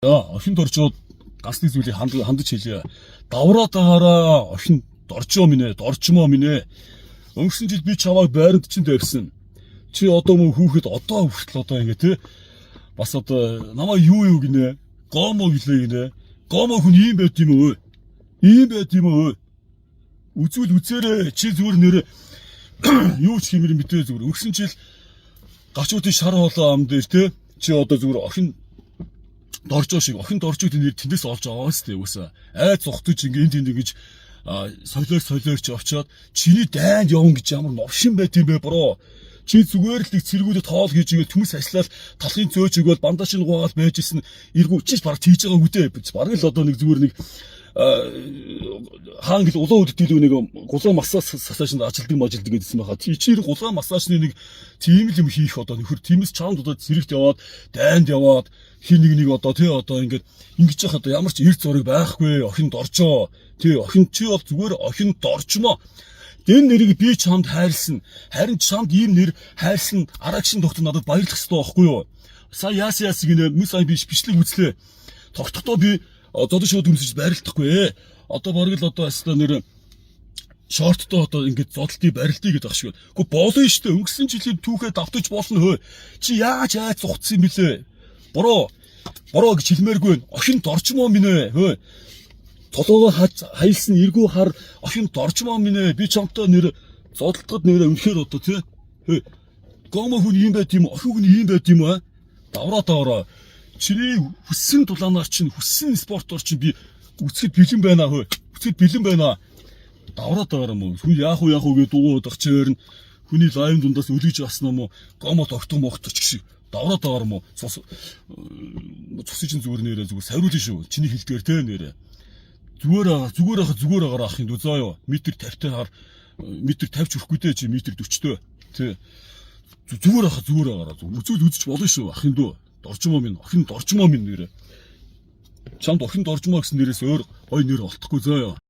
Охинд орчоод гасны зүйлийг хандаж хэлье. Давраад байгаараа охин доржоо минь ээ, дорчмоо минь ээ. Өнгөрсөн жил би чамайг байранд чинь тавьсан. Чи одоо мөн хүүхэд одоо хүртэл одоо ингэ те. Бас одоо намайг юу гинэ? Гомо гэлээ гинэ. Гомо хүн ийм байд юм уу? Ийм байд юм уу? Үзүүл үзээрэй. Чи зүгээр нэрэ юу ч хэмэр мэдээ зүгээр. Өнгөрсөн жил гачуудын шар хоолоо ам дээр те. Чи одоо зүгээр охин доржоо шиг охин доржууд нэр тэндээс олж аваа сте үгүйсэ. Айд цухтаж ингэ ингэж солиорч очоод чиний дайнд явна гэж ямар новшин байт юм бэ бро. Чи зүгээр л нэг цэргүүдэд хоол хийж игээл төмс ажиллаад талхын зөөж өгөөл бандаж гуйгаал байж исэн эргүү чиж бараг тийж байгаа үдэ. Бараг л одоо нэг зүгээр нэг хаан гэл улаан үдэт илүү нэг гулган массаж сасаашнд ажилдаг гэдсэн байхаа. Чи гулган массажны нэг тийм л юм хийх одоо нөхөр тиймээс чамд одоо зэрэгт яваад дайнд яваад хин нэг одоо тий одоо ингэж яах одоо ямар ч эрд зураг байхгүй охин доржоо тий охин чи бол зүгээр охин дорчмоо. Энэ нэрийг би чамд хайрлсан. Харин чамд ийм нэр хайрлсан арагшин доктор надад баярлах ёстой байхгүй юу? Сая яас гинэ мөн сая би бичлэг үзлээ. Тогтохдоо би одоо шууд өмсөж байрлахгүй. Одоо бараг л одоо аста нэр шорттой одоо ингэж зодтолтыг барилдъя гэдэг ах шиг. Гэхдээ болно шүү дээ. Өнгөрсөн жилийн түүхээ давтаж болно хөө. Чи яаж цугцсан юм бэлээ? Бороо гэж хэлмээргүй. Охин дорчмоо минь ээ. Хөө. Толгоо хаялсан эргүү хар охин дорчмоо минь ээ. Би чамтай нэр зодтолтод нэрээ үнэхээр одоо тий. Хөө. Гомо хүн ийм байт юм, охин хүн ийм байт юм аа. Давраа. Чиний хүссэн дулаанаар чинь хүссэн спортоор чинь би үцгэд бэлэн байна хөө. Үцгэд бэлэн байна. Давраа мөн. Хүн яах вэ гэж дуугах чээр нь хүний лайв дундаас өлгөж басна мó гомо тогтох мохточ шиг. Давраа мөн. Цусыг чинь зүгээр нэрээ зүгээр савируулна шүү. Чиний хэлдгээр те нэрээ. Зүгээр агаар ахын дүү заа юу. Метр 50-тай хар метр 50 ч хүрэхгүй дээ чи метр 40-тэй. Тэ. Зүгээр агаар. Үзүүл үзэж болно шүү ахын дүү. Доржмоо минь охин доржмоо минь нэрээ. Чамд охин доржмоо гэсэн нэрээс өөр гой нэр олдохгүй заа юу.